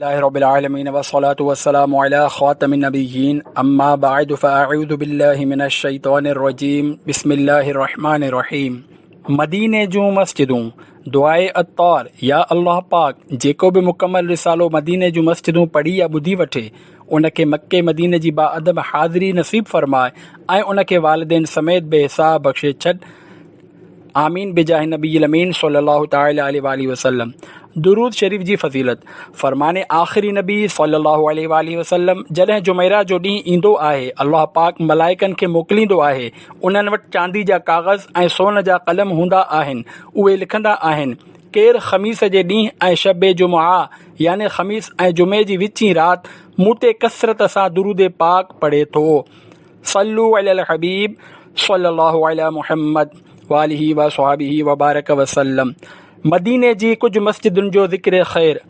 रब्बिल आलमीन वस्सलातु वस्सलामु अला खातमिन नबिय्यीन अम्मा बअद फ़अऊज़ु बिल्लाहि मिनश शैतानिर रजीम बिस्मिल्लाहिर रहमानिर रहीम। मदीने जूं मस्जिदूं दुआए अत्तार। या अल्लाह पाक जेको बि मुकमल रिसालो मदीने जूं मस्जिदूं पढ़ी या ॿुधी वठे उनखे मक्के मदीने जी बाअदब हाज़िरी नसीब फ़रमाए ऐं उनखे वालिदैन समेत बेहिसाब बख़्शे छॾ। आमीन बिजाहि नबील अमीन सल्लल्लाहु तआला अलैहि वसल्लम। दुरूद शरीफ जी फ़ज़ीलत। फ़रमाने आख़िरी नबी सल्लल्लाहु अलैहि वसल्लम जॾहिं जुमैरा जो ॾींहुं ईंदो आहे अल्लाह पाक मलाइकनि खे मोकिलींदो आहे। उन्हनि वटि चांदी जा काग़ज़ ऐं सोन जा क़लम हूंदा आहिनि। उहे लिखंदा आहिनि केरु ख़मीस जे ॾींहुं ऐं शब जुमुआ याने ख़मीस ऐं जुमे जी विचीं राति मूं ते कसरत सां दुरूद पाक पढ़े थो। सल्लू अलल हबीब सल्लल्लाहु अला मुहम्मद वालिही व सहाबिही वबारक वसल्लम। मदीने जी कुझु मस्जिदुनि जो ज़िक्र ख़ैर।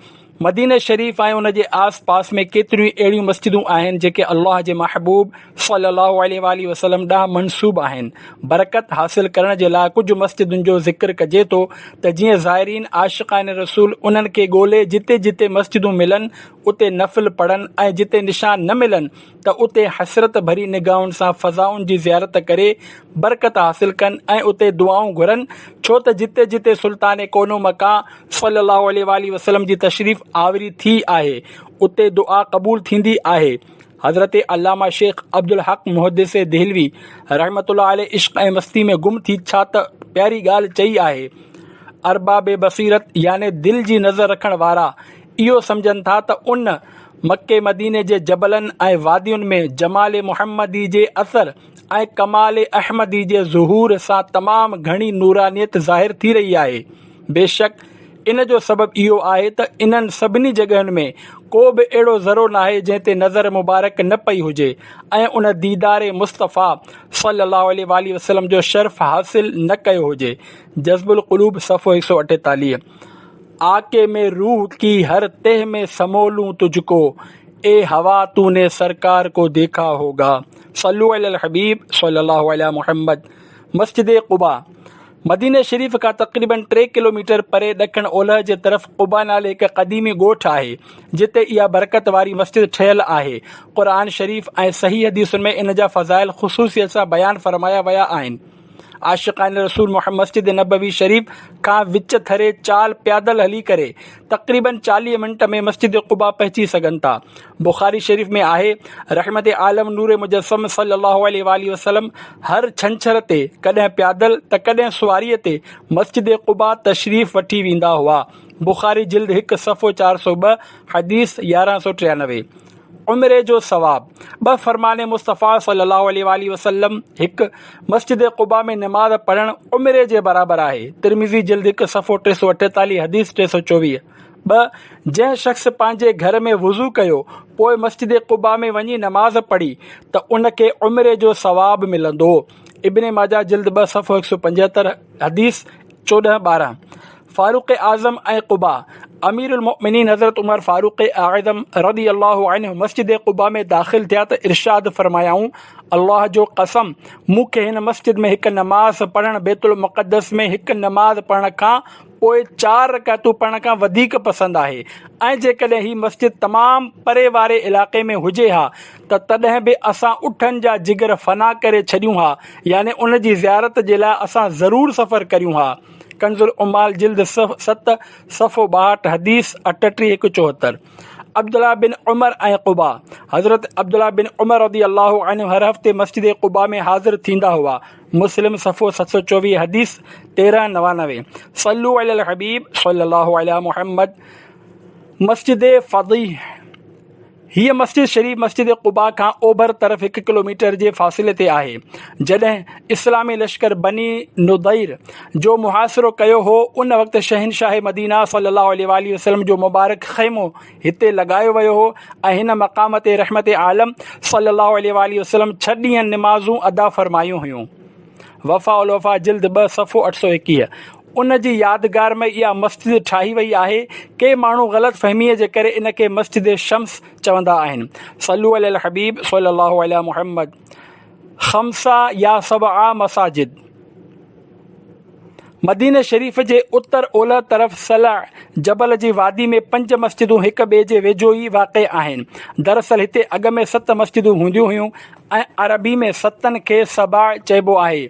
मदीने शरीफ़ ऐं उन जे आस पास में केतिरियूं अहिड़ियूं मस्जिदूं आहिनि जेके अल्लाह जे महबूब सल्लल्लाहु अलैहि वसल्लम ॾांहुं मनसूब आहिनि। बरकत हासिल करण जे लाइ कुझु मस्जिदुनि जो ज़िक्र कजे थो त जीअं ज़ाइरीन आशिक़ान रसूल उन्हनि खे ॻोल्हे जिते जिते मस्जिदूं मिलनि उते नफ़िल पढ़नि ऐं जिते निशान न मिलनि त उते हसरत भरी निगाहुनि सां फ़ज़ाउनि जी ज़ियारत करे बरकत हासिल कनि ऐं उते दुआऊं घुरनि। छो त जिते जिते सुल्तान कोनो मका सल्लल्लाहु अलैहि वसल्लम जी तशरीफ़ आवरी थी आहे उते दुआ क़बूल थींदी आहे। हज़रत अल्लामा शेख अब्दुल हक मुहद्दिस देहलवी रहमतुल्लाह अलैह इश्क़ ऐं मस्ती में गुम थी छा त प्यारी ॻाल्हि चई आहे। अरबाब बसीरत याने दिलि जी नज़र रखण वारा इहो सम्झनि था त उन मके मदीने जे जबलनि ऐं वादियुनि में जमाल मुहम्मदी जे असर ऐं कमाल अहमदी जे ज़ुहूर सां तमामु घणी नूरानियत ज़ाहिर थी रही आहे। बेशक इन जो सबबु इहो आहे त इन्हनि सभिनी जॻहियुनि में को बि अहिड़ो ज़रो नाहे जंहिं ते नज़र मुबारक न पई हुजे ऐं उन दीदार मुस्तफ़ा सल्लल्लाहु अलैहि वसल्लम जो शर्फ़ हासिल न कयो हुजे। जज़्बुल क़ुलूब सफ़ो 148। आके में रूह की हर तह में समोलूं तुझको ए हवा तूने सरकार को देखा होगा। सल्लू अलल हबीब सल्लल्लाहु अला मुहम्मद। मस्जिद क़ुबा। मदीने शरीफ़ खां तक़रीबन 3 किलोमीटर परे ॾखण ओलह जे तरफ़ क़ुबा नाले हिकु क़दीमी ॻोठ आहे जिते इहा बरकत वारी मस्जिद ठहियल आहे। क़ुरान शरीफ़ ऐं सही हदीसुनि में इन जा फ़ज़ाइल ख़ुसूसियत सां बयानु फ़रमाया विया आहिनि। आशिक़ान रसूल मुहम्मद मस्जिद नबवी शरीफ़ खां विच थरे चाल पैदल हली करे तक़रीबन 40 मिंट में मस्जिद क़ुबा पहुची सघनि था। बुख़ारी शरीफ़ में आहे रहमत आलम नूर मुजस्सम सल्लल्लाहु अलैहि वसल्लम हर छंछर ते कॾहिं पैदल त कॾहिं सुवारीअ ते मस्जिद क़ुबा तशरीफ़ वठी वेंदा हुआ। बुख़ारी जिल्द 1 सफ़ो 402 हदीस 1193। उम्रे जो सवाब। ॿ फ़रमाने मुस्तफ़ा सल्लल्लाहु अलैहि वसल्लम। हिकु मस्जिद क़ुबा में नमाज़ पढ़णु उम्रे जे बराबरि आहे। तिरमिज़ी जिल्द 1 सफ़ो 348 हदीस 324। ॿ जंहिं शख़्स पंहिंजे घर में वुज़ू कयो पोइ मस्जिद क़ुबा में वञी नमाज़ पढ़ी त उनखे उम्रे जो सवाब मिलंदो। इब्ने माजा जिल्द 2 सफ़ो 175 हदीस 14-12। फ़ारूक़ आज़म ऐं क़ुबा। अमीरुल मोमिनीन हज़रत उमर फ़ारूक़ आज़म रज़ी अल्लाहु अन्हु मस्जिद क़ुबा में दाख़िल थिया त इरशाद फ़रमायाऊं अल्लाह जो कसम मूंखे हिन मस्जिद में हिकु नमाज़ पढ़णु बैतुल मुक़द्दस में हिकु नमाज़ पढ़ण खां पोइ 4 रकातूं पढ़ण खां वधीक पसंदि आहे। ऐं जेकॾहिं ही मस्जिद तमामु परे वारे इलाइक़े में हुजे हा त तॾहिं बि असां उठनि जा जिगर फ़ना करे छॾियूं हा याने उन जी ज़ियारत जे लाइ असां ज़रूरु सफ़र करियूं हा। कंज़ुल उमाल जिल्द 7 सफ़ो 62 हदीस 38-74। अब्दुल्ला बिन उमर ऐं क़ुबा। हज़रत अब्दुल्ला बिन उमर रज़ी अल्लाहु अन्हु हर हफ़्ते मस्जिद क़ुबा में हाज़िर थींदा हुआ। मुस्लिम सफ़ो 724 हदीस 1399। सल्लू अलल हबीब सल्लल्लाहु अला मुहम्मद। मस्जिद फ़दीह। हीअ मस्जिद शरीफ़ मस्जिद क़ुबा खां ओभर तरफ़ 1 किलोमीटर जे फ़ासिले ते आहे। जॾहिं इस्लामी लश्कर बनी नुदैर जो मुहासिरो कयो हो उन वक़्तु शहनशाह मदीना सल्लल्लाहु अलैहि वसल्लम जो मुबारक ख़ैमो हिते लॻायो वियो हो ऐं हिन मक़ाम ते रहमत आलम सल्लल्लाहु अलैहि वसल्लम 6 ॾींहं निमाज़ूं अदा फ़रमायूं हुयूं। वफ़ा उल वफ़ा जिल्द 2 सफ़ो 821। उन जी यादगार में इहा मस्जिद ठाही वई आहे। के माण्हू ग़लति फ़हमीअ जे करे इन खे मस्जिद शम्स चवंदा आहिनि। सल्लू अलल हबीब सल्लल्लाहु अला मुहम्मद। ख़म्सा या सबआ मसाजिद। मदीने शरीफ़ जे उत्तर ओलह तरफ़ सलाह जबल जी वादी में 5 मस्जिदूं हिक ॿिए जे वेझो ई वाक़िअ आहिनि। दरअसल हिते अॻ में 7 मस्जिदूं हूंदियूं हुयूं ऐं अरबी में 7 खे सबा चइबो आहे।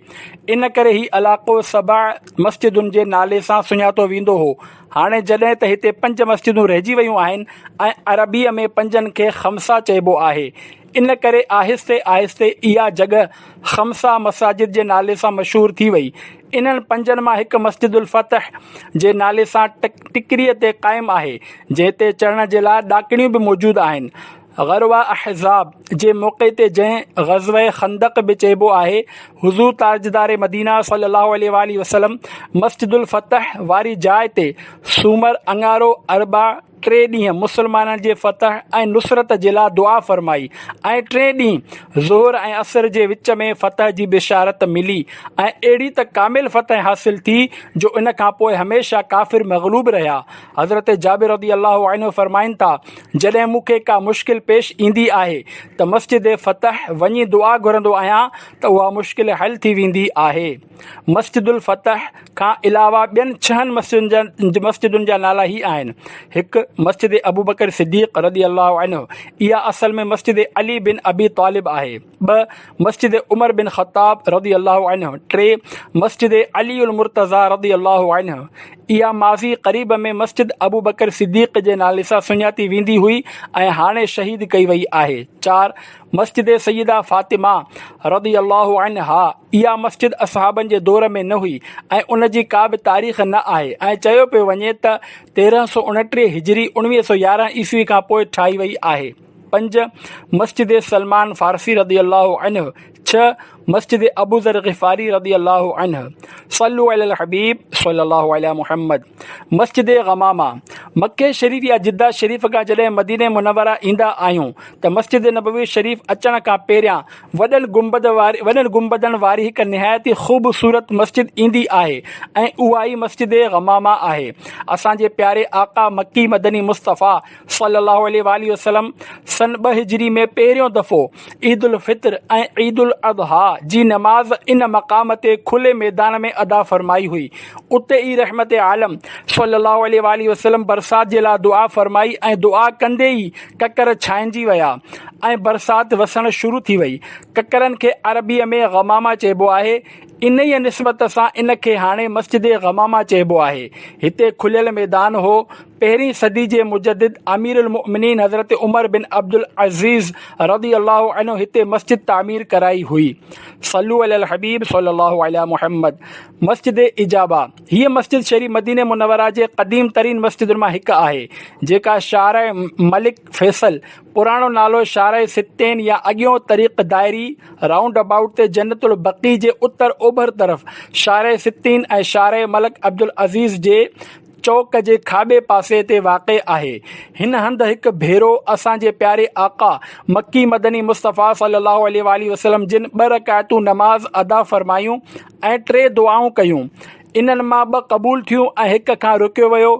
इन करे ही इलाइक़ो सबा मस्जिदुनि जे नाले सां सुञातो वेंदो हो। हाणे जॾहिं त हिते 5 मस्जिदूं रहिजी वियूं आहिनि ऐं अरबीअ में 5 खे खमसा चइबो आहे, इन करे आहिस्ते आहिस्ते इहा जॻह खमसा मसाजिद जे नाले सां मशहूरु थी वई। इन्हनि 5 मां हिकु मस्जिदुल फतह जे नाले सां टिकरीअ ते क़ाइमु आहे, जंहिं ते चढ़ण जे लाइ ॾाकिणियूं बि मौजूदु आहिनि। ग़रवा अहज़ाब जे मौक़े ते जंहिं ग़ज़वे खंदक बि चइबो आहे, हुज़ूर ताजदार मदीना सल्लल्लाहु अलैहि वसल्लम मस्जिदुल फतह वारी जाइ ते सूमर अंगारो अरबा 3 ॾींहं मुसलमाननि जे फतह ऐं नुसरत जे लाइ दुआ फ़रमाई ऐं 3 ॾींहं ज़ोहर ऐं असर जे विच में फतह जी बिशारत मिली ऐं अहिड़ी त कामिल फतह हासिल थी जो इन खां पोइ हमेशह काफ़िर मग़लूब रहिया। हज़रत जाबिर रज़ियल्लाहु अन्हु फ़रमाइनि था, जॾहिं मूंखे का मुश्किल पेश ईंदी आहे त मस्जिद फतह वञी दुआ घुरंदो आहियां त उहा मुश्किल हल थी वेंदी आहे। मस्जिदुल फतह खां अलावा ॿियनि 6 मस्जिदुनि जा नाला ही आहिनि। हिकु मस्जिद अबू बकर सिद्दीक़ रज़ियल्लाहु अन्हु, इहा असल में मस्जिद अली बिन अबी तालिब आहे। 2 मस्जिद उमर बिन ख़त्ताब रज़ियल्लाहु अन्हु। 3 मस्जिद अली उल मुर्तज़ा रज़ियल्लाहु अन्हु, इहा माज़ी क़रीब में मस्जिद अबू बकर सिद्दीक़ जे नाले सां सुञाती वेंदी हुई ऐं हाणे शहीद कई वई आहे। 4 मस्जिद सैयदा फ़ातिमा रज़ियल्लाहु अन्हा, इहा मस्जिद असहाबनि जे दौर में न हुई ऐं उन जी का बि तारीख़ न आहे ऐं चयो पियो वञे त 1329 हिजरी 1911 ईस्वी खां पोइ ठाही वई आहे। 5 मस्जिद सलमान फ़ारसी रज़ियल्लाहु अन्हु। 6 मस्जिद अबू ज़र ग़िफ़ारी रज़ियल्लाहु अन्हु। सल्लु अलल हबीब सल्लल्लाहु अलैहि मुहम्मद। मस्जिद गमामा, मक्के शरीफ़ या जिद्दा शरीफ़ खां जॾहिं मदीने मुनव्वरा ईंदा आहियूं त मस्जिद नबवी शरीफ़ अचण खां पहिरियां वॾनि गुंबदनि वारी हिकु निहायती ख़ूबसूरत मस्जिद ईंदी आहे ऐं उहा ई मस्जिद गमामा आहे। असांजे प्यारे आका मक्की मदनी मुस्तफ़ा सल्लल्लाहु अलैहि वसल्लम सन 2 हिजरी में पहिरियों दफ़ो ईद उल फितर ऐं ईद उल अज़हा जी नमाज़ इन मक़ाम ते खुले मैदान में अदा फ़रमाई हुई। उते ई रहमत आलम सल्लल्लाहु अलैहि वसल्लम बरसात जे लाइ दुआ फ़रमाई ऐं दुआ कंदे ई ककर छांइजी विया ऐं बरसाति वसणु शुरू थी वई। ककरनि खे अरबीअ में गमामा चइबो आहे। इन ई निस्बत सां इन खे हाणे मस्जिद गमामा चइबो आहे। हिते खुलियल मैदान हो। 1वीं सदी जे मुजद्दिद अमीरुल मुमिनीन हज़रत उमर बिन अब्दुल अज़ीज़ रज़ियल्लाहु अन्हु हिते मस्जिद तामीर कराई हुई। सल्लु अलल हबीब सल्लल्लाहु अलैहि मुहम्मद। मस्जिद इजाबा, हीअ मस्जिद शरीफ़ मदीने मुनव्वरा जे क़दीम तरीन मस्जिदुनि मां हिकु आहे, जेका शारह मलिक फैसल पुराणो नालो शारह सित्तेन या अॻियों तरीक़ दायरी राउंड अबाउट ते जन्नतुल बक़ी जे उत्तर ओभर तरफ़ शारह सित्तीन ऐं शारह मलिक अब्दुल अज़ीज़ जे चौक जे खाॿे पासे ते वाक़िअ आहे। हिन हंधि हिकु भेरो असांजे प्यारे आका मक्की मदनी मुस्तफ़ा सल्लल्लाहु अलैहि वसल्लम जिन 2 रकातूं नमाज़ अदा फ़रमायूं ऐं 3 दुआऊं कयूं। इन्हनि मां 2 क़बूल थियूं ऐं हिक खां रुकियो वियो।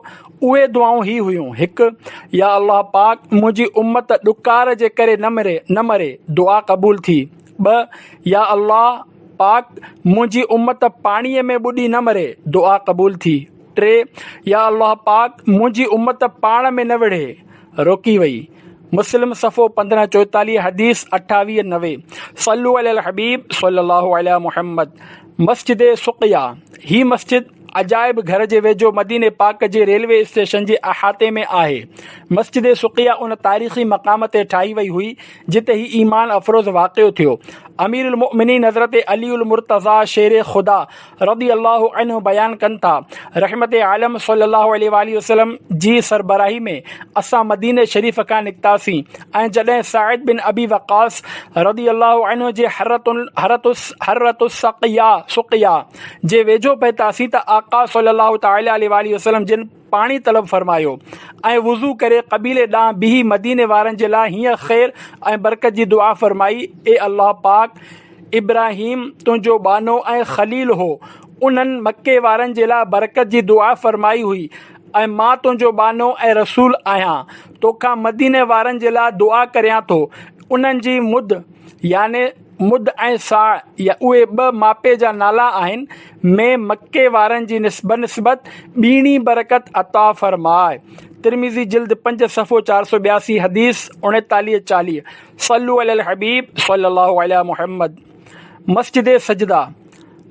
उहे दुआऊं ही हुयूं। 1, या अल्लाह पाक मुंहिंजी उम्मत ॾुकार जे करे न मरे, दुआ क़बूल थी। 2, या अल्लाह पाक मुंहिंजी उम्मत पाणीअ में ॿुॾी न मरे, दुआ क़बूल थी। 3, या अल्लाह पाक मुंहिंजी उम्मत पाण में न विढ़े, रोकी वई। मुस्लिम सफ़ो 1544 हदीस 2890। सल्लु अलल हबीब सल्लल्लाहु अलैहि मुहम्मद। मस्जिद सुक़िया, ही मस्जिद अजाइब घर जे वेझो मदीने पाक जे रेलवे स्टेशन जे अहाते में आहे। मस्जिद सुक़िया उन तारीख़ी मक़ाम ते ठाही वई हुई जिते ही ईमान अफ़रोज़ वाक़ियो थियो। अमीरुल मुमिनीन हज़रत अली उल मुर्तज़ा शेर ख़ुदा रज़ियल्लाहु अन्हु बयान कनि था, रहमत आलम सल्लल्लाहु अलैहि वसल्लम जी सरबराही में असां मदीने शरीफ़ खां निकितासीं ऐं जॾहिं साइद बिन अबी वक़ास रज़ियल्लाहु अन्हु जे हर्रतुस सुक़िया जे वेझो पहुतासीं त आका सल्लल्लाहु तआला अलैहि वसल्लम जिन पाणी तलब फरमायो ऐं वुज़ू करे क़बीले ॾांहुं बिही मदीने वारनि जे लाइ हीअं ख़ैर ऐं बरकत जी दुआ फरमाई, ए अल्लाह पाक, इब्राहीम तुंहिंजो बानो ऐं ख़लील हो, उन्हनि मके वारनि जे लाइ बरकत जी दुआ फरमाई हुई ऐं मां तुंहिंजो बानो ऐं रसूल आहियां, तोखां मदीने वारनि जे लाइ दुआ करियां थो, उन्हनि जी मुद याने मुद ऐं सा या उहे 2 मापे जा नाला आहिनि में मके वारनि जी बनिस्बत ॿीणी बरकत अता फ़रमाए। तिरमिज़ी जिल्द 5 सफ़ो 482 हदीस 3940। सल्लु अलल हबीब सल्लल्लाहु अलैहि मुहम्मद। मस्जिद सजदा।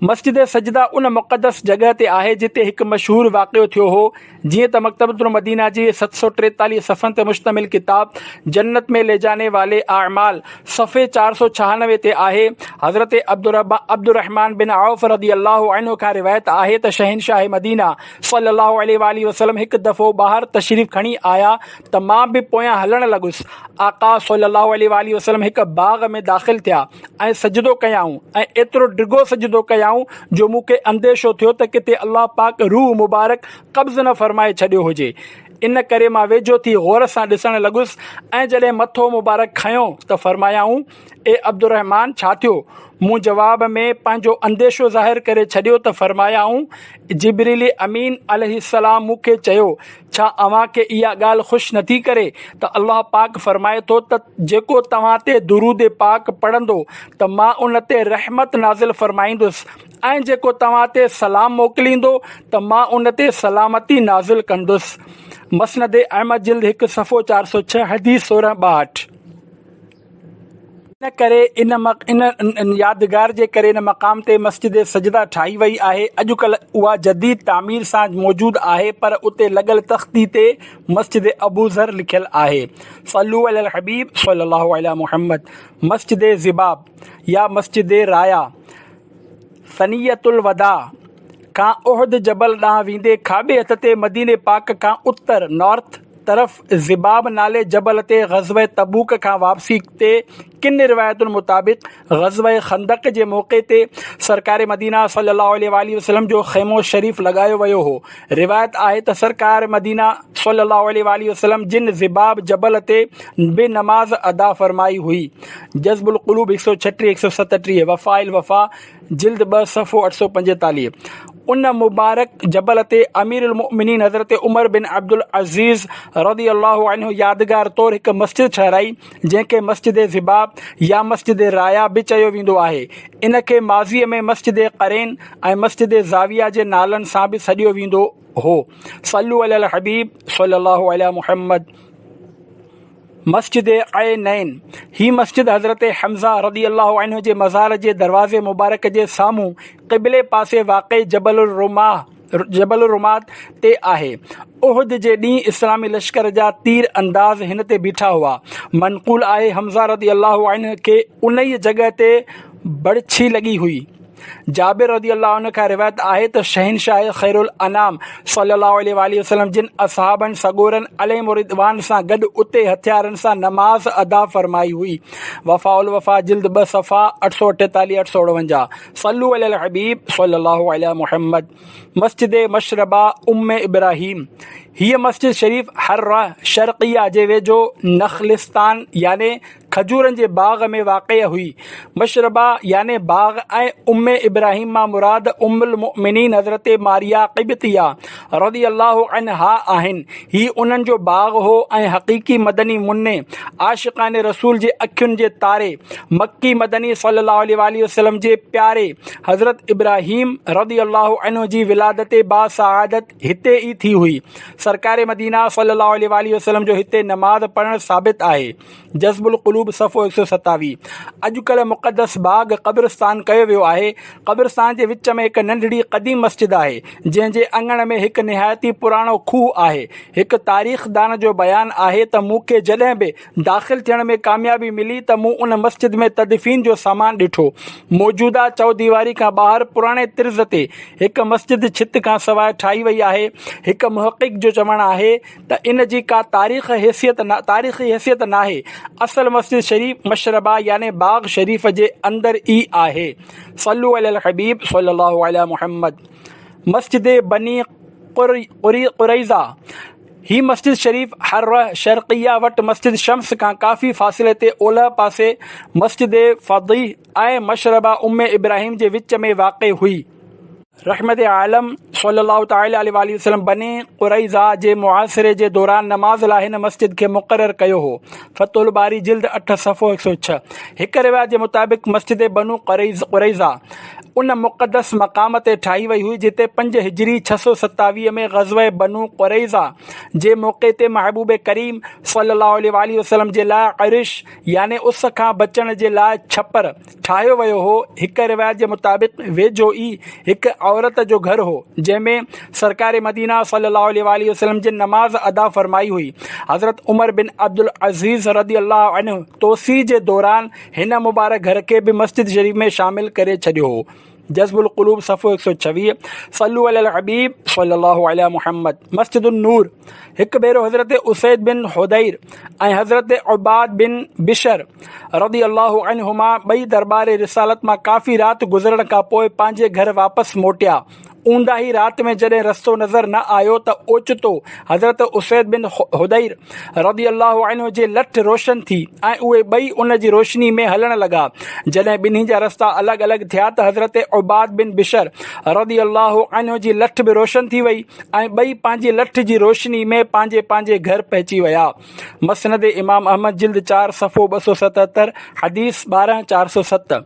मस्जिद सजदा उन मुक़दस जॻह ते आहे जिते हिकु मशहूरु वाक़ियो थियो हो। जीअं त मकतबतुल मदीना जी 743 सफ़नि ते मुश्तमिल किताब जन्नत में ले जाने वाले आमाल सफ़े 496 ते आहे। हज़रत अब्दुर्रहमान बिन औफ रदी अल्लाहु अन्हु खां रिवायत आहे त शहनशाह मदीना सल्लल्लाहु अलैहि वसल्लम हिकु दफ़ो ॿाहिरि तशरीफ़ खणी आया त मां बि पोयां हलणु लॻुसि। आका सल्लल्लाहु अलैहि वसल्लम हिकु बाग़ में दाख़िल थिया ऐं सजदो कयाऊं ऐं एतिरो डिघो सजदो कयाऊं जो मूंखे अंदेशो थियो त किथे अल्लाह पाक रूह मुबारक कब्ज़ न फ़रमाए छॾियो हुजे। इन करे मां वेझो थी गौर सां ॾिसणु लॻुसि ऐं जॾहिं मथो मुबारक खयों त फ़रमायाऊं, ए अब्दुर्रहमान छा थियो? मूं जवाब में पंहिंजो अंदेशो ज़ाहिर करे छॾियो त फ़रमायाऊं, जिब्रील अमीन अलैहिस्सलाम मूंखे चयो, छा अव्हां खे इहा ॻाल्हि ख़ुशि नथी करे त अल्लाह पाक फ़रमाए थो त जेको तव्हां ते दुरूद पाक पढ़ंदो त मां उन ते रहमत नाज़िल फ़रमाईंदुसि ऐं जेको तव्हां ते सलाम मोकिलींदो त मां उन ते सलामती नाज़िल कंदुसि। मसनद अहमद जिल्द 1 सफ़ो 406 हदीस 1662। इन करे इन यादगार जे करे इन मक़ाम ते मस्जिद सजदा ठाही वई आहे। अॼुकल्ह उहा जदीद तामीर सां मौजूदु आहे, पर उते लॻल तख़्ती ते मस्जिद अबू ज़र लिखियलु आहे। सल्लु अलल हबीब सल्लल्लाहु अलैहि मुहम्मद। मस्जिद ज़िबाब या मस्जिद राया सनियतुल वदा खां उहद जबल ॾांहुं वेंदे खाॿे हथ ते मदीने पाक खां उत्तर नॉर्थ तरफ़ ज़िबाब नाले जबल ते ग़ज़वे तबूक खां वापसी ते किन रिवायतुनि मुताबिक़ ग़ज़वे खंदक जे मौक़े ते सरकार मदीना सल्लल्लाहु अलैहि वसल्लम जो ख़ैमो शरीफ़ लॻायो वियो हो। रिवायत आहे त सरकार मदीना सल्लल्लाहु अलैहि वसल्लम जिन ज़िबाब जबल ते बे नमाज़ अदा फ़रमाई हुई। जज़्बुल क़ुलूब 136 137 वफ़ाइल वफ़ा जिल्द 2 सफ़ो 845। उन मुबारक जबल ते अमीरुल मोमिनीन हज़रत उमर बिन अब्दुल अज़ीज़ रदी अल्लाहु अन्हु यादगार तौरु हिकु मस्जिद ठहिराई जंहिंखे मस्जिद ज़िबाब या मस्जिद राया बि चयो वेंदो आहे। इन खे माज़ीअ में मस्जिद क़रैन ऐं मस्जिद ज़ाविया जे नालनि सां बि सॾियो वेंदो हो। सल्लु अलल हबीब सल्लल्लाहु अलैहि मुहम्मद। मस्जिद ऐनैन ही मस्जिद हज़रत हमज़ा रदी अल्लाहु अन्हु जे मज़ार जे दरवाज़े मुबारक जे साम्हूं क़िबले पासे वाक़िअ जबल रुमात ते आहे। उहद जे ॾींहुं इस्लामी लश्कर जा तीर अंदाज़ हिन ते बीठा हुआ। मनक़ूल आहे हमज़ा रदी अल्लाहु अन्हु खे उन ई जॻह ते बड़छी लॻी हुई। जाबिर रदी अल्लाह अन्हु खां रिवायत आहे त शहनशाह ख़ैरुल अनाम सल्लल्लाहु अलैहि वसल्लम जिन असहाबनि सगोरन अलैहिम रिदवान सां गॾु उते हथियारनि सां नमाज़ अदा फ़रमाई हुई। वफ़ाउल वफ़ा जिल्द 2 सफ़ा 848 849। सल्लु अलल हबीब सल्लल्लाहु अलैहि मुहम्मद। मस्जिद मशरबा उम्मे इब्राहीम हीअ मस्जिद शरीफ़ हर्रा शर्क़िया जे वेझो नख़लिस्तान याने खजूरनि जे बाग़ में वाक़िअ हुई। मशरबा याने बाग़ ऐं उम्मे इब्राहीम मां मुराद उम्मुल मोमिनीन हज़रत मारिया क़िब्तिया रदी अल्लाहु अन्हा आहिनि। ही उन्हनि जो बाग़ हो ऐं हक़ीक़ी मदनी मुन्ने आशिक़ाने रसूल जे अखियुनि जे तारे मक्की मदनी सल्लल्लाहु अलैहि वसल्लम जे प्यारे हज़रत इब्राहीम रदी अल्लाहु अन्हु जी विलादत बासआदत हिते ई थी हुई। सरकार मदीना सल्लल्लाहु अलैहि वसल्लम जो हिते नमाज़ पढ़णु साबित आहे। जज़्बुल क़ुलूब सफ़ो 127। अॼुकल्ह मुक़दस बाग़ क़ब्रिस्तान कयो वियो आहे। क़ब्रिस्तान जे विच में हिकु नंढड़ी क़दीम मस्जिद आहे जंहिंजे अङण में हिकु निहायती पुराणो खूह आहे। हिकु तारीख़दान जो बयानु आहे त मूंखे जॾहिं बि दाख़िल थियण में कामयाबी मिली त मूं उन मस्जिद में तदफ़ीन जो सामान ॾिठो। मौजूदा चौदीवारी खां ॿाहिरि पुराणे तिर्ज़ ते हिकु मस्जिद छित खां सवाइ ठाही वई आहे। हिकु मुहक़िक़ जो चवणु आहे त इन जी का तारीख़ी हैसियत नाहे। असल मस्जिद शरीफ़ मशरबा याने बाग़ शरीफ़ जे अंदरि ई आहे। सल्लु अलल हबीब सल्लल्लाहु अलैहि मुहम्मद। मस्जिद बनी क़ुरैज़ा ही मस्जिद शरीफ़ हर्रा शर्क़िया वटि मस्जिद शम्स खां काफ़ी फ़ासिले ते ओलह पासे मस्जिद फ़दीह ऐं मशरबा उम्मे इब्राहीम जे विच में वाक़िअ हुई। रहमत आलम सल्लल्लाहु ताला अलैहि वसल्लम बनी क़ुरैज़ा जे मुआसिरे जे दौरान नमाज़ लाइ हिन मस्जिद खे मुक़ररु कयो हो। फ़तहुल बारी जिल्द 8 सफ़ो 106। हिक रिवायत जे मुताबिक़ मस्जिद बनु क़ुरैज़ा उन मुक़दस मक़ाम ते ठाही वई हुई जिते 5 हिजरी 627 में ग़ज़वे बनु क़ुरैज़ा जे मौक़े ते महबूब करीम सल्लल्लाहु अलैहि वसल्लम जे लाइ अरिश याने उस खां बचण जे लाइ छपर ठाहियो वियो हो। हिक रिवायत जे मुताबिक़ वेझो ई हिकु औरत जो घर हो जंहिंमें सरकार मदीना सल्लल्लाहु अलैहि वसल्लम जी नमाज़ अदा फरमाई हुई। हज़रत उमर बिन अब्दुल अज़ीज़ रज़ी अल्लाहु अन्हु तोसी जे दौरान हिन मुबारक घर खे बि मस्जिद शरीफ़ में शामिल करे छॾियो हो। जज़्बुल क़ुलूब सफ़ो 126। सल्लु अलल हबीब सल्लल्लाहु अलैहि मुहम्मद। मस्जिदुन नूर। हिकु भेरो हज़रत उसैद बिन हुदैर ऐं हज़रत उबाद बिन बिशर रज़ी अल्लाहु अन्हुमा ॿई दरबार रिसालत मां काफ़ी राति गुज़रण खां पोइ पंहिंजे घर वापसि मोटिया। ऊंदा ई राति में जॾहिं रस्तो नज़र न आयो त ओचितो हज़रत उसैद बिन हुदैर रज़ी अल्लाहु अन्हु जे लठ रोशन थी ऐं उहे ॿई उन जी रोशनी में हलण लॻा। जॾहिं ॿिन्ही जा रस्ता अलॻि अलॻि थिया त हज़रत उबाद बिन बिशर रज़ी अल्लाहु अन्हु जी लठ बि रोशन थी वई ऐं ॿई पंहिंजी लठ जी रोशनी में पंहिंजे पंहिंजे घर पहुची विया। मसनद इमाम अहमद जिल्द 4 सफ़ो 277 हदीस 12407।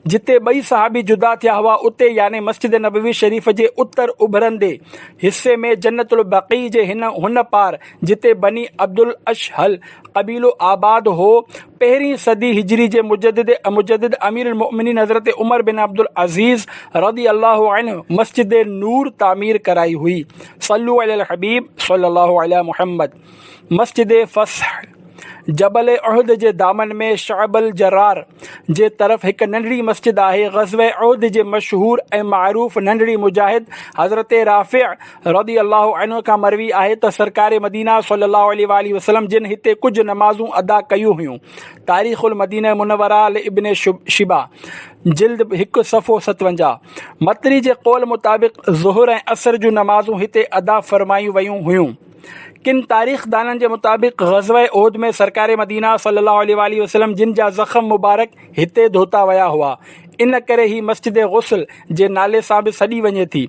जिते ॿई सहाबी जुदा थिया हुआ उते याने मस्जिद नबवी शरीफ़ जे उत्तर उभरंदे हिस्से में जन्नतुल बक़ी जे हुन पार जिते बनी अब्दुल अशहल क़बीलो आबाद हो, पहिरीं सदी हिजरी जे मुजद्दिद अमीरुल मोमिनीन हज़रत उमर बिन अब्दुल अज़ीज़ रज़ी अल्लाहु अन्हु मस्जिद नूर तामीर कराई हुई। सल्लु अलल हबीब सल्लल्लाहु अलैहि मुहम्मद। मस्जिद फ़स्ह। जबल उहद जे दामन में शअबल जरार जे तरफ़ हिकु नंढड़ी मस्जिद आहे। ग़ज़वे उहद जे मशहूर ऐं मारूफ़ नंढड़ी मुजाहिद हज़रत राफ़िअ रज़ी अल्लाहु अन्हु खां मरवी आहे त सरकार मदीना सल्लल्लाहु अलैहि वसल्लम जिन हिते कुझु नमाज़ूं अदा कयूं हुयूं। तारीख़ुल मदीना मुनव्वरा इब्न शिबा जिल्द 1 सफ़ो 57। मतरी जे क़ौल मुताबिक़ ज़ुहर ऐं असर जूं नमाज़ूं हिते अदा फरमायूं वयूं हुयूं। किन तारीख़ दाननि जे मुताबिक़ ग़ज़वे उहद में सरकार मदीना सल्लल्लाहु अलैहि वसल्लम जिन जा ज़ख़्म मुबारक हिते धोता विया हुआ, इन करे ही मस्जिद ग़ुस्ल जे नाले सां बि सॾी वञे थी।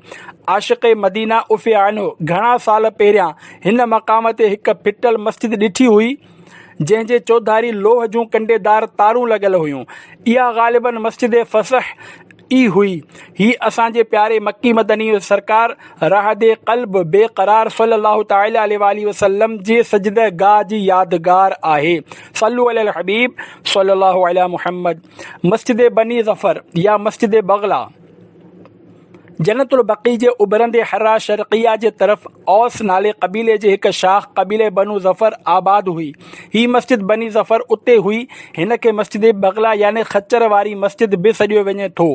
आशिक़ मदीना उफ़िया अन्हु घणा साल पहिरियां हिन मक़ाम ते हिकु फिटल मस्जिद ॾिठी हुई जंहिंजे चौधारी लोह जूं कंडेदार तारूं लॻल हुयूं। इहा ग़ालिबन मस्जिद फ़स्ह ई हुई। ही असांजे प्यारे मक्की मदनी सरकार रहदे क़ल्ब बेक़रार सल्लल्लाहु ताला अलैहि वसल्लम जे सजदगाह जी यादगार आहे। सल्लु अलल हबीब सल्लल्लाहु अलैहि मुहम्मद। मस्जिद बनी ज़फ़र या मस्जिद बग़ला। जन्नतुल बक़ी जे उभरंदे हर्रा शर्क़िया जे तरफ़ औस नाले क़बीले जे हिकु शाख क़बीले बनु ज़फ़र आबाद हुई। ही मस्जिद बनी ज़फ़र उते हुई। हिन खे मस्जिद बग़ला याने खच्चर वारी मस्जिद बि सॾियो वञे थो।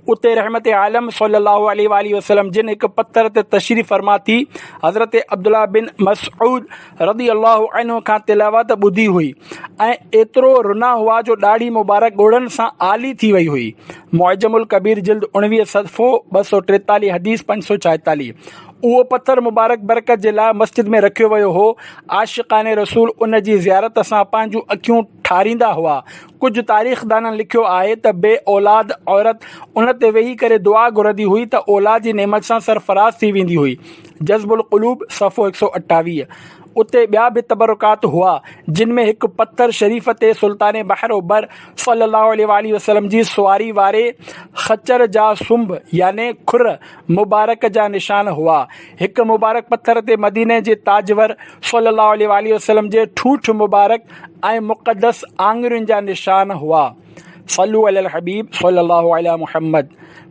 उते रहमत आलम सल्लल्लाहु अलैहि वसल्लम जिन हिकु पत्थर ते तशरीफ़ फरमा थी हज़रत अब्दुल्ला बिन मसऊद रज़ी अल्लाहु अन्हु खां तिलावत ॿुधी हुई ऐं एतिरो रुना हुआ जो ॾाढ़ी मुबारक ॻोढ़नि सां आली थी वई हुई। मुअज्जमुल कबीर जिल्द 19 सफ़ो 243 हदीस 546। उहो पत्थर मुबारक बरकत जे लाइ मस्जिद में रखियो वियो हो। आशिक़ाने रसूल उन जी ज़ियारत सां पंहिंजूं अखियूं ठारींदा हुआ। कुझु तारीख़ दाननि लिखियो आहे त बे औलाद औरत उन ते वेही करे दुआ घुरंदी हुई त औलाद जी नेमत सां सरफराज़ थी वेंदी हुई। जज़्बुल क़ुलूब सफ़ो 128। उते ॿिया बि तबरुकात हुआ जिन में हिकु पत्थर शरीफ़ ते सुल्तान बहरोबर सल्लल्लाहु अलैहि वसल्लम जी सुवारी वारे खच्चर जा सुंभ याने खुर मुबारक जा निशान हुआ। हिकु मुबारक पत्थर ते मदीने जे ताजवर सल्लल्लाहु अलैहि वसल्लम जे ठूठ मुबारक ऐं मुक़दस आङुरियुनि जा निशान हुआ। सल्लु अलल हबीब सल्लल्लाहु अलैहि मुहम्मद।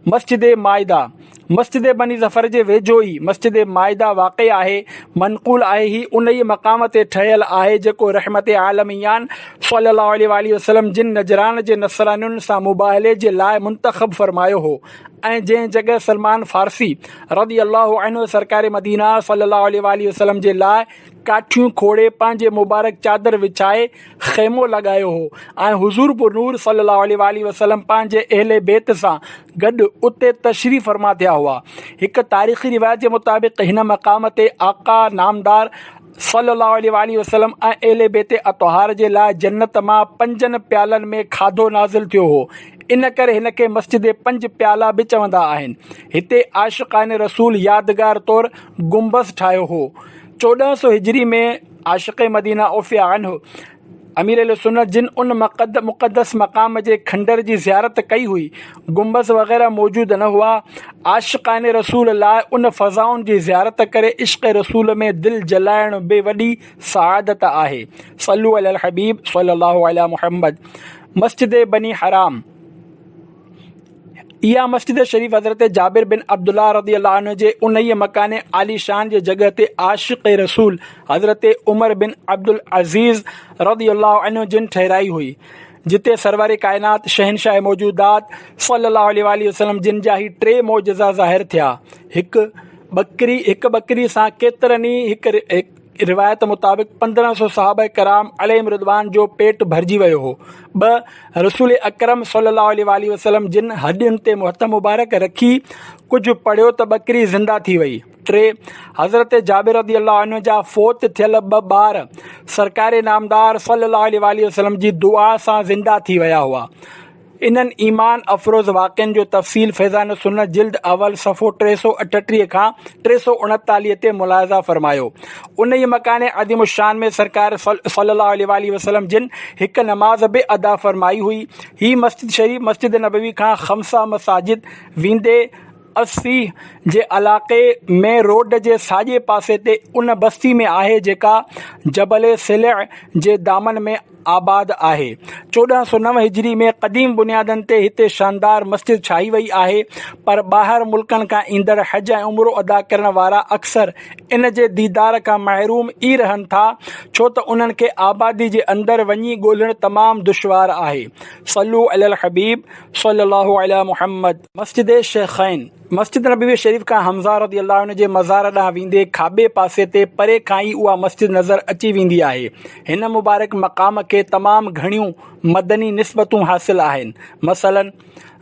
मस्जिद माइदा। मस्जिद बनी ज़फ़र जे वेझो ई मस्जिद माइदा वाक़ई आहे। मनक़ूल आहे ही उन ई मक़ाम ते ठहियल आहे जेको रहमत आलमियान सल्लल्लाहु अलैहि वसल्लम जिन नजरान जे नसरानियुनि सां मुबाहले जे लाइ मुंतख़ब फरमायो हो ऐं जंहिं जॻह सलमान फ़ारसी रज़ी अल्लाहु अन्हु सरकार मदीना सल्लल्लाहु अलैहि वसल्लम जे लाइ काठियूं खोड़े पंहिंजे मुबारक चादर विछाए ख़ैमो लॻायो हो ऐं हुज़ूर पुरनूर सल्लल्लाहु अलैहि वसल्लम पंहिंजे अहले बैत सां गॾु उते तशरीफ़ फरमा थिया हुआ। हिकु तारीख़ी रिवायत जे मुताबिक़ हिन मक़ाम ते आका नामदार सल्लल्लाहु अलैहि वसल्लम ऐं अहले बैत अतहार जे लाइ जन्नत मां 5 प्यालनि में खाधो नाज़िल थियो हो। इन करे हिन खे मस्जिद पंज प्याला बि चवंदा आहिनि। हिते आशिक़ान रसूल यादगार तौरु गुंबज़ ठाहियो हो। 1400 हिजरी में आशिक़ मदीना उफ़िया अन्हु अमीर सुन्नत जिन उन मुक़द्दस मक़ाम जे खंडर जी ज़ियारत कई हुई, गुंबज़ वग़ैरह मौजूदु न हुआ। आशिक़ान रसूल लाइ उन फ़ज़ाउनि जी ज़ियारत करे इश्क़ रसूल में दिलि जलाइण बि वॾी सआदत आहे। सल्लू अलल हबीब सल्लल्लाहु अला मुहम्मद। मस्जिद बनी हराम, इहा मस्जिद शरीफ़ हज़रत जाबिर बिन अब्दुल्लाह रज़ियल्लाहु अन्हु जे उन्हीअ मकाने आलीशान जे जॻह ते आशिक़ रसूल हज़रत उमर बिन अब्दुल अज़ीज़ रज़ियल्लाहु अन्हु जिन ठहिराई हुई, जिते सरवर काइनात शहनशाह मौजूदात सल्लल्लाहु अलैहि वसल्लम जिन जा ही 3 मौजज़ा ज़ाहिर थिया। हिकु बकरी सां केतिरनि ई हिकु रिवायत मुताबिक़ 1500 सहाबा कराम अलैहिम रिदवान जो पेट भरिजी वियो हो। 2 रसूल अकरम सल्लल्लाहु अलैहि वसल्लम जिन हॾियुनि ते हथ मुबारक रखी कुझु पढ़ियो त बकरी ज़िंदा थी वई। 3 हज़रत जाबिर रज़ियल्लाहु अन्हु जा फ़ौत थियल 2 ॿार सरकार नामदार सल्लल्लाहु अलैहि वसल्लम जी दुआ सां ज़िंदा थी विया हुआ। इन्हनि ईमान अफ़रोज़ वाक़िअनि जो तफ़सील फैज़ान सुन्नत जिल्द अवल सफ़ो 338 खां 339 ते मुलाहिज़ा फ़रमायो। उन ई मकाने अज़ीम शान में सरकार सल्लल्लाहु अलैहि वसल्लम जिन हिकु नमाज़ बि अदा फ़रमाई हुई। ही मस्जिद शरीफ़ मस्जिद नबवी खां 5 मसाजिद वेंदे 80 जे इलाक़े में रोड जे साॼे पासे ते उन बस्ती में आहे जेका जबल सिलह जे दामन में आबाद आहे। 1409 हिजरी में क़दीम बुनियादनि ते हिते शानदार मस्जिद ठाही वई आहे, पर ॿाहिरि मुल्कनि खां ईंदड़ हज ऐं उम्रो अदा करण वारा अक्सर इन जे दीदार खां महरूम ई रहनि था, छो त उन्हनि खे आबादी जे अंदरि वञी ॻोल्हणु तमामु दुश्वार आहे। सल्लू अलल हबीब सल्लल्लाहु अला मुहम्मद। मस्जिद शेखैन, मस्जिद नबवी शरीफ़ खां हमज़ा रज़ियल्लाहु अन्हु जे मज़ार ॾांहुं वेंदे खाॿे पासे ते परे खां ई उहा मस्जिद नज़र अची वेंदी आहे। हिन मुबारक मक़ाम खे तमामु घणियूं मदनी निस्बतूं हासिल आहिनि। मसलन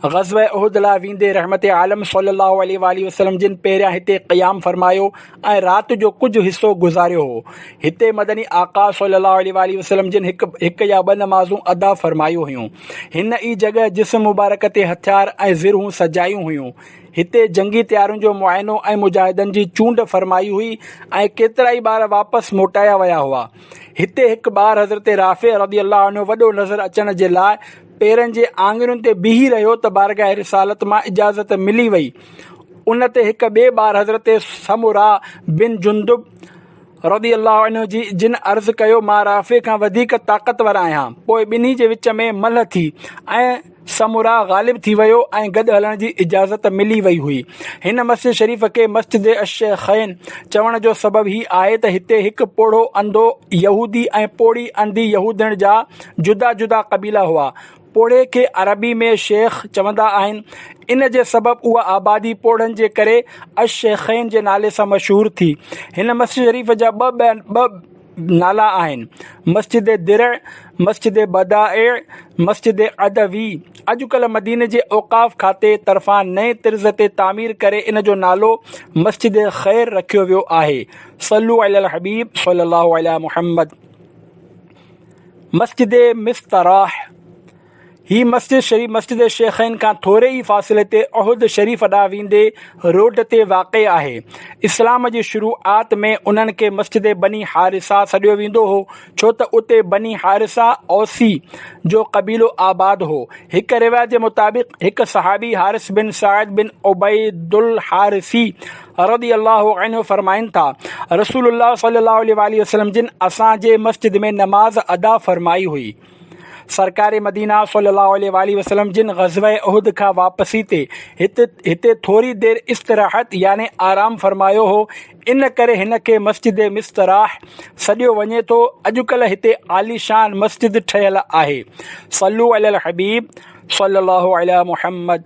ग़ज़वा उहुद लाइ वेंदे रहमत आलम सल्लल्लाहु अलैहि वसल्लम जिन पहिरियां हिते क़याम फ़रमायो ऐं राति जो कुझु हिसो गुज़ारियो हो। हिते मदनी आका सल्लल्लाहु अलैहि वसल्लम जिन हिकु या 2 नमाज़ूं अदा फ़रमायूं हुयूं। हिन ई जॻह जिस्म मुबारक ते हथियार ऐं ज़िरूं सजायूं हुयूं। हिते जंगी तयारियुनि जो मुआइनो ऐं मुजाहिदनि जी चूंड फ़रमाई हुई ऐं केतिरा ई ॿार वापसि मोटाया विया हुआ। हिते हिकु ॿार हज़रत राफ़े रज़ियल्लाहु अन्हु वॾो नज़र अचण जे लाइ पेरनि जे आङुरियुनि ते बीही रहियो त बारगाह रिसालत मां इजाज़त मिली वई। उन ते हिकु ॿिए ॿार हज़रत समुरा बिन जुंदुब रज़ियल्लाहु अन्हु जिन अर्ज़ु कयो, मां राफ़े खां वधीक ताक़तवर आहियां। पोइ ॿिन्ही जे विच में मल्ह थी ऐं समुरा ग़ालिब थी वियो ऐं गॾु हलण जी इजाज़त मिली वई हुई। हिन मस्जिद शरीफ़ खे मस्जिद अश-शेखैन चवण जो सबबु ही आहे त हिते हिकु पोढ़ो अंधो यहूदी ऐं पोड़ी अंधी यहूदनि जा जुदा जुदा क़बीला हुआ। पोड़े खे अरबी में शेख चवंदा आहिनि। इन जे सबबु उहा आबादी पोड़नि जे करे अश-शेखैन जे नाले सां मशहूरु थी। हिन मस्जिद शरीफ़ जा ॿ नाला आहिनि, मस्जिद दिरअ, मस्जिद बदाए, मस्जिद अदवी। अॼुकल्ह मदीने जे औक़ाफ़ खाते तरफ़ां नए तर्ज़ ते तामीर करे इन जो नालो मस्जिद ख़ैर रखियो वियो आहे। सल्लू अलल हबीब सल्लल्लाहु अला मुहम्मद। मस्जिद मिस्तराह, ही मस्जिद शरीफ़ मस्जिद शेखैन खां थोरे ई फ़ासिले ते उहुद शरीफ़ ॾांहुं वेंदे रोड ते वाक़िअ आहे। इस्लाम जी शुरूआत में उन्हनि खे मस्जिद बनी हारिसा सॾियो वेंदो हो, छो त उते बनी हारिसा औसी जो क़बीलो आबाद हो। हिकु रिवायत जे मुताबिक़ हिकु सहाबी हारिस बिन साइद बिन उबैदुल हारिसी रज़ियल्लाहु अन्हु फ़रमाइनि था, रसूलुल्लाह सल्लल्लाहु अलैहि वसल्लम जिन असांजे मस्जिद में नमाज़ अदा फ़रमाई हुई। सरकार मदीना सल्लल्लाहु अलैहि वसल्लम जिन ग़ज़वा उहुद खां वापसी ते हिते थोरी देरि इस्तराहत याने आराम फ़रमायो हो। इन करे हिन खे मस्जिद मिस्तराह सॾियो वञे थो। अॼुकल्ह हिते आलीशान मस्जिद ठहियल आहे। सल्लू अलल हबीब सल्लल्लाहु अला मुहम्मद।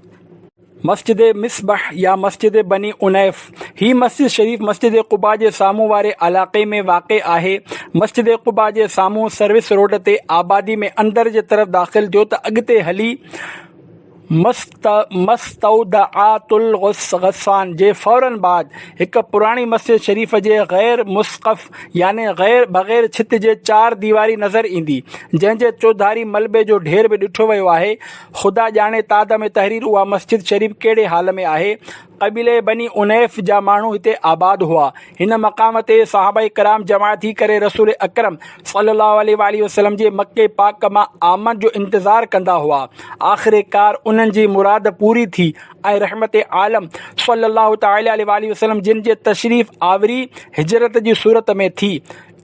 मस्जिद मिसबाह या मस्जिद बनी उनैफ, ही मस्जिद शरीफ़ मस्जिद क़ुबा जे साम्हूं वारे इलाक़े में वाक़िअ आहे। मस्जिद क़ुबा जे साम्हूं सर्विस रोड ते आबादी में अंदर जे तरफ़ दाख़िल थियो त अॻिते हली मस्तौदआतुल गस्सान जे फ़ौरन बाद हिक पुराणी मस्जिद शरीफ़ जे गैर मुस्क़फ़ यानी बग़ैर छित जे 4 दीवारी नज़र ईंदी, जंहिंजे चौधारी मलबे जो ढेर बि ॾिठो वियो आहे। ख़ुदा ॼाणे ताद में तहरीर उहा मस्जिद शरीफ़ कहिड़े हाल में आहे। क़बीले बनी उनैफ़ जा माण्हू हिते आबाद हुआ। हिन मक़ाम ते सहाबाए कराम जमा थी करे रसूल अकरम सल्लल्लाहु अलैहि वसल्लम जे मके पाक मां आमद जो इंतज़ार कंदा हुआ। आख़िरकार उन्हनि जी मुराद पूरी थी ऐं रहमत आलम सल्लल्लाहु तआला अलैहि वसल्लम जिन जे तशरीफ़ आवरी हिजरत जी सूरत में थी।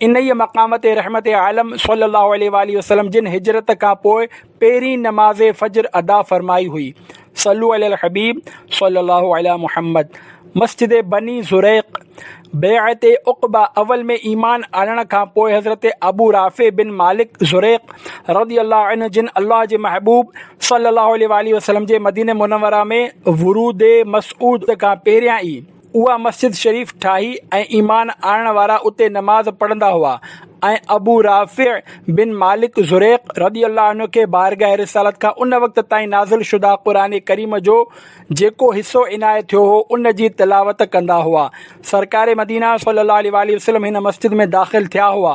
इन ई मक़ाम ते रहमत आलम सल्लल्लाहु अलैहि वसल्लम जिन हिजरत खां पोइ पहिरीं नमाज़ फ़जर अदा फ़रमाई हुई। सल्लु अलल हबीब सल्लल्लाहु अला मुहम्मद। मस्जिद बनी ज़ुरैक़ बैअत उक़बा अवल में ईमान आणण खां पोइ हज़रत अबू राफ़े बिन मालिक ज़ुरैक़ रज़ियल्लाहु अन्हु जिन अल्लाह जे महबूब सल्लल्लाहु अलैहि वसल्लम जे मदीने मुनव्वरा में वुरूद मसऊद खां पहिरियां ई उहा मस्जिद शरीफ़ ठाही ऐं ईमान आणण वारा उते नमाज़ पढ़ंदा हुआ ऐं अबू राफ़े बिन मालिक ज़ुरैक़ रज़ियल्लाहु अन्हु खे बारगाह रिसालत खां उन वक़्त ताईं नाज़िल शुदा क़ुरान करीम जो जेको हिसो इनायत थियो हो उन जी तिलावत कंदा हुआ। सरकार मदीना सल्लल्लाहु अलैहि वसल्लम हिन मस्जिद में दाख़िल थिया हुआ।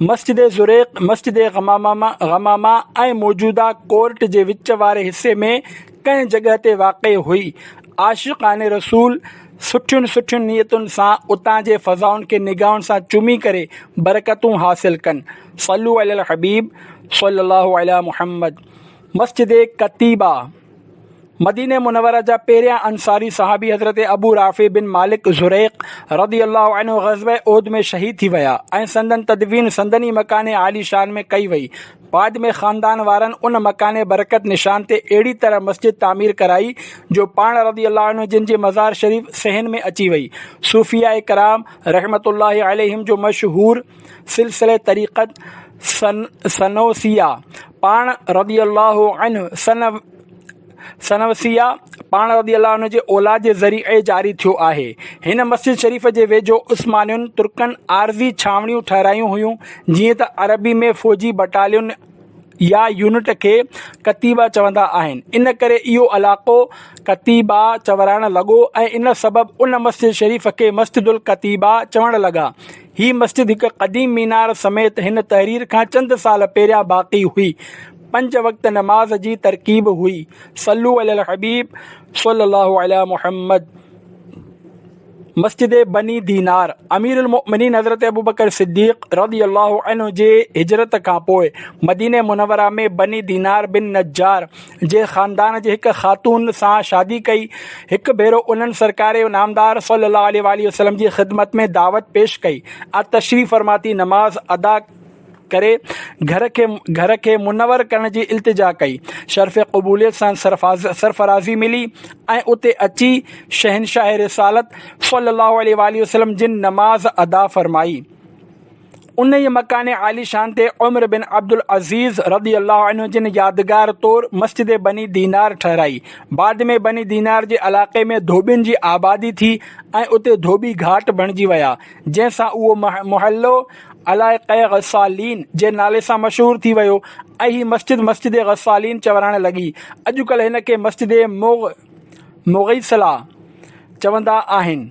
मस्जिद ज़ुरैक़ मस्जिद गमामा ऐं मौजूदा कोर्ट जे विच वारे हिसे में कंहिं जॻह ते वाक़ई हुई। आशिक़ाने रसूल सुठियुनि नियतुनि सां उतां जे फ़ज़ाउनि खे निगाहुनि सां चुमी करे बरकतूं हासिल कनि। सल्लु अलल हबीब सल्लल्लाहु अला मुहम्मद। मस्जिद कतीबा मदीने मुनव्वरा जा पहिरियां अंसारी सहाबी हज़रत अबू राफ़े बिन मालिक ज़ुरैक़ रज़ियल्लाहु अन्हु ग़ज़वे उहद में शहीद थी विया ऐं संदन तदवीन संदनी मकाने आली शान में कई वई। बाद में ख़ानदान वारनि उन मकाने बरकत निशान ते अहिड़ी तरह मस्जिद तामीर कराई जो पाण रज़ियल्लाहु अन्हु जिन जी मज़ार शरीफ़ सहन में अची वई। सूफ़िया कराम रहमतुल्लाहि अलैहिम जो मशहूर सिलसिले तरीक़त सनौसिया पाण रज़ियल्लाहु अन्हु सनवसिया पाण रज़ियल्लाहु अन्हु जे औलाद जे ज़रिए जारी थियो आहे। हिन मस्जिद शरीफ़ जे वेझो उस्मानियुनि तुर्कनि आरज़ी छावणियूं ठहिरायूं हुयूं, जीअं त अरबी में फ़ौजी बटालियन या यूनिट खे कतीबा चवंदा आहिनि। इन करे इहो इलाइक़ो कतीबा चवराइण लॻो ऐं इन सबबु उन मस्जिद शरीफ़ खे मस्जिदुल कतीबा चवणु लॻा। ही मस्जिद हिकु क़दीम मीनार समेत हिन तहरीर खां चंद साल पहिरियां बाक़ी हुई। 5 वक़्त नमाज जी तरकीब हुई। सल्लु अलल हबीब सल्लल्लाहु अला मुहम्मद। मस्जिद बनी दीनार अमीरुल मोमिनीन हज़रत अबू बकर सिद्दीक़ रज़ियल्लाहु अन्हु जे हिजरत खां पोइ मदीने मुनव्वरा में बनी दीनार बिन नज्जार जे ख़ानदान जे हिकु ख़ातून सां शादी कई। हिकु भेरो उन्हनि सरकार नामदार सल्लल्लाहु अलैहि वसल्लम जी ख़िदमत में दावत पेश कई ऐं तशरीफ़ फरमाती नमाज अदा करे घर खे मुनवर करण जी इल्तिजा कई। शर्फ़ क़बूलियत सां सरफराज़ी मिली ऐं उते अची शहनशाह रिसालत सल्लल्लाहु अलैहि वसल्लम जिन नमाज अदा फ़रमाई। उन ई मकाने आली शान ते उमर बिन अब्दुल अज़ीज़ रज़ियल्लाहु अन्हु जिन यादगार तौर मस्जिद बनी दीनार ठहिराई। बाद में बनी दीनार जे इलाक़े में धोबियुनि जी आबादी थी ऐं उते धोबी घाट बणिजी विया, जंहिंसां उहो मुहल्लो अलाइक़े ग़स्सालीन जे नाले सां मशहूर थी वियो ऐं ही मस्जिद ग़स्सालीन चवराइण लॻी। अॼुकल्ह हिन खे मस्जिद मुग़िसला चवंदा आहिनि।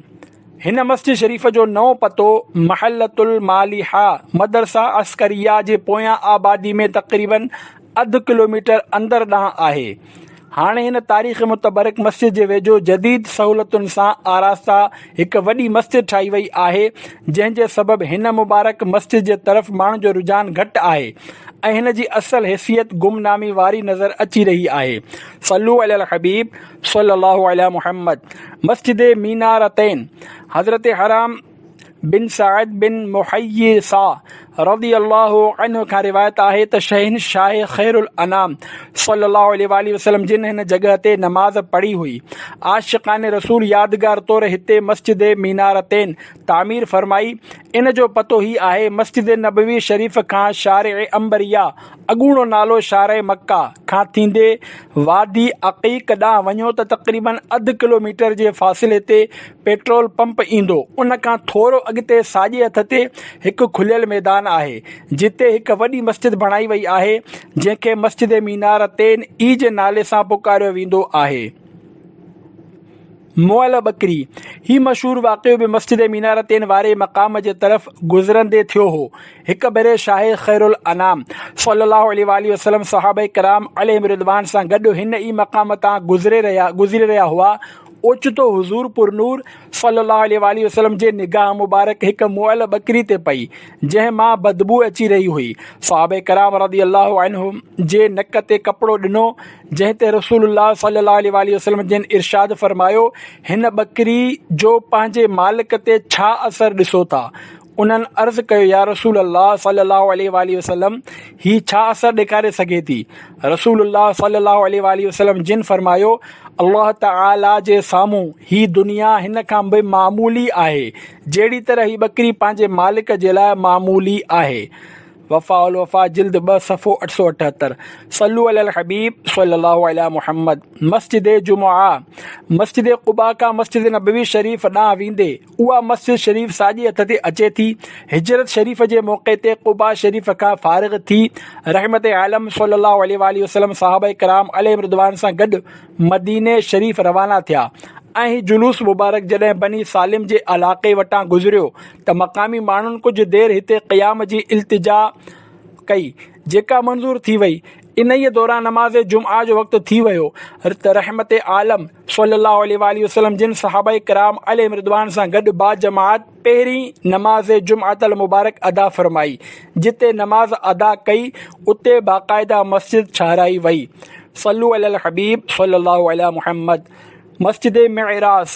हिन मस्जिद शरीफ़ जो नओं पतो महलतुल मालिहा मदरसा अस्करिया जे पोयां आबादी में तक़रीबन अधु किलोमीटर अंदरि ॾांहुं आहे। हाणे हिन तारीख़ मुतबरक मस्जिद जे वेझो जदीद सहूलतुनि सां आरास्ता हिकु वॾी मस्जिद ठाही वई आहे, जंहिंजे सबबु हिन मुबारक मस्जिद जे तरफ़ माण्हुनि जो रुझान घटि आहे ऐं हिन जी असल हैसियत गुमनामी वारी नज़र अची रही आहे। सल्लु अलल हबीब सल्लल्लाहु अला मुहम्मद। मस्जिद मीनारतैन हज़रत हराम बिन साइद बिन मुहय्यिसा रज़ियल्लाहु अन्हु खां रिवायत आहे त शहनशाह खैरुल अनाम सल्लल्लाहु अलैहि वसल्लम जिन हिन जॻह ते नमाज़ पढ़ी हुई। आशिक़ाने रसूल यादगार तौर हिते मस्जिद मीनारतैन तामीर फरमाई। इन जो पतो ही आहे मस्जिद नबवी शरीफ़ खां शारे अंबरिया अॻूणो नालो शारे मक्का खां थींदे वादी अक़ीक़ ॾांहुं वञो त तक़रीबन अधु किलोमीटर जे फ़ासिले ते पेट्रोल पंप ईंदो। उन खां थोरो अॻिते साॼे हथ ते हिकु खुलियल मैदान मैदान आहे जिते हिकु वॾी मस्जिद बणाई वई आहे जंहिंखे मस्जिद मीनार तेन ई जे नाले सां पुकारियो वेंदो आहे। मुअल बकरी ही मशहूर वाक़ियो बि मस्जिद मीनार तेन वारे मक़ाम जे तरफ़ गुज़रंदे थियो हो। हिकु भेरे शाह ख़ैरुल अनाम सल्लल्लाहु अलैहि वसल्लम सहाबा किराम अलैहिम रिदवान सां गॾु हिन ई मक़ाम तां गुज़रे रहिया हुआ। ओचितो हुज़ूर पुरनूर सल्लल्लाहु अलैहि वसल्लम जे निगाह मुबारक हिकु मुअल बकरी ते पई जंहिं मां बदबू अची रही हुई। सहाबा किराम रज़ियल्लाहु अन्हुम जे नक ते कपिड़ो ॾिनो जंहिं ते रसूलुल्लाह सल्लल्लाहु अलैहि वसल्लम जिन इरशाद फरमायो, हिन बकरी जो पंहिंजे मालिक ते छा असरु ॾिसो था? उन्हनि अर्ज़ु कयो, या रसूल अल्लाह सल्लल्लाहु अलैहि वसल्लम, ही छा असरु ॾेखारे सघे थी? रसूलुल्लाह सल्लल्लाहु अलैहि वसल्लम जिन फरमायो, अल्लाह ताला जे साम्हूं ही दुनिया हिन खां बि मामूली आहे जहिड़ी तरह ही बकरी पंहिंजे मालिक जे लाइ मामूली आहे। वफ़ा उल वफ़ा जिल्द 2 सफ़ो 878। सल्लु अलल हबीब सल्लल्लाहु अलैहि मुहम्मद। मस्जिद जुमुआ मस्जिद क़ुबा खां मस्जिद नबवी शरीफ़ ॾांहुं वेंदे उहा मस्जिद शरीफ़ साॼे हथ ते अचे थी। हिजरत शरीफ़ जे मौक़े ते क़ुबा शरीफ़ खां फ़ारिग़ थी रहमत आलम सल्लल्लाहु अलैहि वसल्लम सहाबा किराम अलैहिम रिदवान सां गॾु मदीने शरीफ़ रवाना थिया ऐं ही जुलूस मुबारक जॾहिं बनी सालिम जे इलाक़े वटां गुज़रियो त मक़ामी माण्हुनि कुझु देरि हिते क़याम जी इल्तिजा कई जेका मंज़ूर थी वई। इन ई दौरान नमाज़ जुमआ जो वक़्तु थी वियो त रहमत आलम सल्लल्लाहु अलैहि वसल्लम जिन सहाबा किराम अलैहिम रिदवान सां गॾु बा जमात पहिरीं नमाज़ जुमअतल मुबारक अदा फरमाई। जिते नमाज़ अदा कई उते बाक़ाइदा मस्जिद छाराई वई। सल्लु अलल हबीब सल्लल्लाहु अलैहि मुहम्मद। मस्जिद मिअराज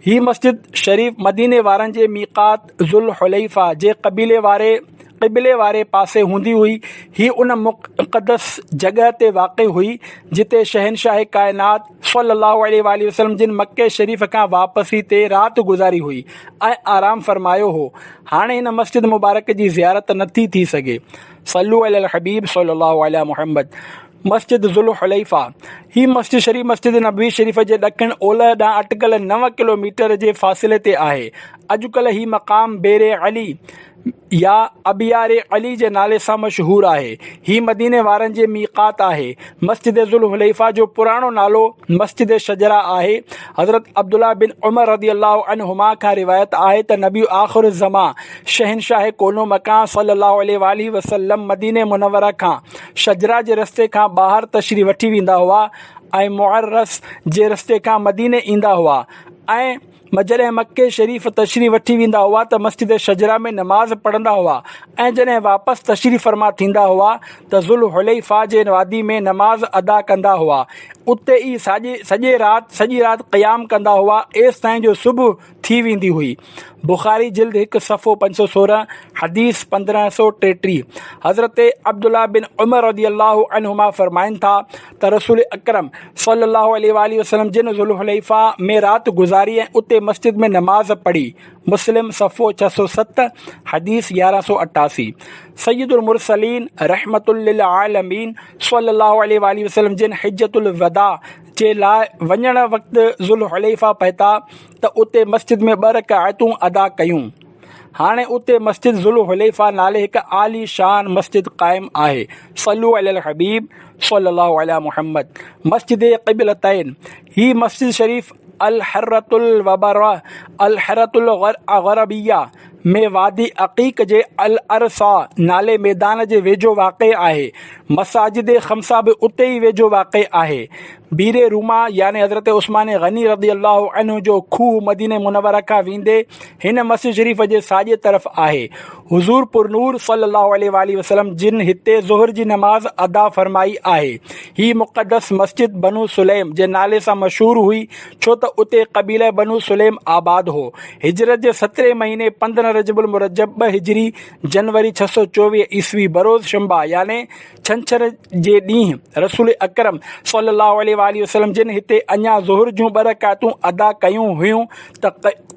ही मस्जिद शरीफ़ मदीने वारनि जे मीक़ात ज़ुल हुलैफ़ा जे क़िबले वारे पासे हूंदी हुई। ही उन मुक़दस जॻह ते वाक़ हुई जिते शहनशाह काइनात सल्लल्लाहु अलैहि वसल्लम जिन मक्के शरीफ़ खां वापसी ते राति गुज़ारी हुई ऐं आराम फरमायो हो। हाणे हिन मस्जिद मुबारक जी ज़ियारत नथी थी सघे। सल्लु अलल हबीब सल्लल्लाहु अलैहि मुहम्मद। मस्जिद ज़ुल हुलैफ़ा ही मस्जिद शरीफ़ मस्जिद नबवी शरीफ़ जे ॾखण ओलह ॾांहुं अटिकल 9 किलोमीटर जे फ़ासिले ते आहे। अॼुकल्ह ही मक़ाम बेरे अली या अबियारे अली जे नाले सां मशहूर आहे। ही मदीने वारनि जे मीक़ात आहे। मस्जिद ज़ुल हुलैफ़ा जो पुराणो नालो मस्जिद शजरा आहे। हज़रत अब्दुल्लाह बिन उमर रज़ियल्लाहु अन्हुमा खां रिवायत आहे त नबी आख़िर ज़मा शहनशाह कोनो मकान सल्लल्लाहु अलैहि वसल्लम मदीने मुनव्वरा खां शजरा जे रस्ते खां ॿाहिरि तशरीफ़ वठी वेंदा हुआ ऐं मुअर्रस जे रस्ते खां मदीने ईंदा हुआ ऐं जॾहिं मके शरीफ़ तशरीफ़ वठी वेंदा हुआ त मस्जिद शजरा में नमाज़ पढ़ंदा हुआ ऐं जॾहिं वापसि तशरीफ़ फरमा थींदा हुआ त ज़ुल हुलैफ़ा जे वादी में नमाज़ अदा कंदा हुआ। उते ई सॼी राति क़याम कंदा हुआ एसि ताईं जो सुबुह थी वेंदी हुई। बुख़ारी जिल्द 1 सफ़ो 516 हदीस 1533। हज़रत अब्दुल्लाह बिन उमर रज़ियल्लाहु अन्हुमा फरमाइनि था त रसूल अकरम सल्लल्लाहु अलैहि वसल्लम जिन ज़ुल हुलैफ़ा में राति गुज़ारी ऐं उते मस्जिद में नमाज़ पढ़ी। मुस्लिम सफ़ो 607 हदीस 1188। सय्यदुल मुरसलीन रहमतुल लिल आलमीन सल्लल्लाहु अलैहि वसल्लम जिन हिज्जतुल वदा जे लाइ वञण वक़्तु ज़ुल हुलैफ़ा पहुता त उते मस्जिद में 2 रकाअतूं अदा कयूं। हाणे उते मस्जिद ज़ुल हुलैफ़ा नाले हिकु आली शान मस्जिद क़ाइमु आहे। सल्लु अलल हबीब सल्लल्लाहु अलैहि मुहम्मद। मस्जिद क़िबलतैन ही मस्जिद शरीफ़ अल हर्रतुल गरबिया में वादी अक़ीक़ जे अल अरसा नाले मैदान जे वेझो वाक़े आहे। मसाजिद ख़म्सा बि उते ई वेझो वाक़े आहे। बीरे रूमा यानी हज़रत उस्मान गनी रज़ियल्लाहु अन्हु जो खूह मदीने मुनव्वरा खां वेंदे हिन मस्जिद शरीफ़ जे साॼे तरफ़ आहे। हुज़ूर पुरनूर सल्लल्लाहु अलैहि वसल्लम जिन हिते ज़ुहर जी नमाज़ अदा फरमाई आहे। ही मुक़दस मस्जिद बनु सुलैम जे नाले सां मशहूर हुई छो त उते क़बीला बनु सुलैम आबाद हो। हिजरत जे 17 महीने 15 रजबुल मुरज्जब 2 हिजरी जनवरी 624 ईस्वी बरोज़ शंबा यानी छंछर जे ॾींहुं रसूल अकरम सल्लल्लाहु अलैहि अलैहि वसल्लम जिन हिते अञा ज़ुहर जूं 2 रकातूं अदा कयूं हुयूं त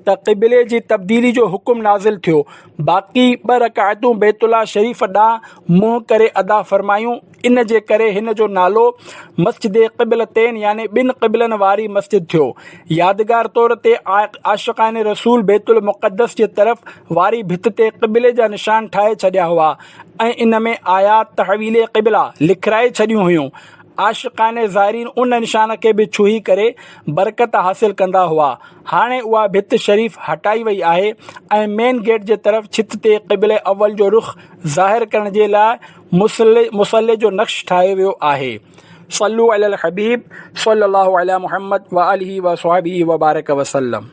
क़िबले जी तब्दीली जो हुकुम नाज़िल थियो। बाक़ी 2 रकातूं बैतुल्लाह शरीफ़ ॾांहुं मुंहुं करे अदा फ़रमायूं। इन जे करे हिन जो नालो मस्जिद क़िबलतैन यानी 2 क़िबलनि वारी मस्जिद थियो। यादगार तौर ते आशिक़ान रसूल बैतुल मुक़द्दस जे तरफ़ वारी भित ते क़िबले जा निशान ठाहे छॾिया हुआ ऐं इन में आयात तहवील क़िबला लिखाए छॾियूं हुयूं। आशिक़ान ज़ाइरीन उन निशान खे बि छुही करे बरकत हासिल कंदा हुआ। हाणे उहा भित शरीफ़ हटाई वई आहे ऐं मेन गेट जे तरफ़ छित ते क़िबले अव्वल जो रुख़ ज़ाहिर करण जे लाइ मुसल्ले जो नक्श ठाहियो वियो आहे। सल्लू अलल हबीब सल्लल्लाहु अला मुहम्मद व आलिहि व सहाबिहि व बारक वसल्लम।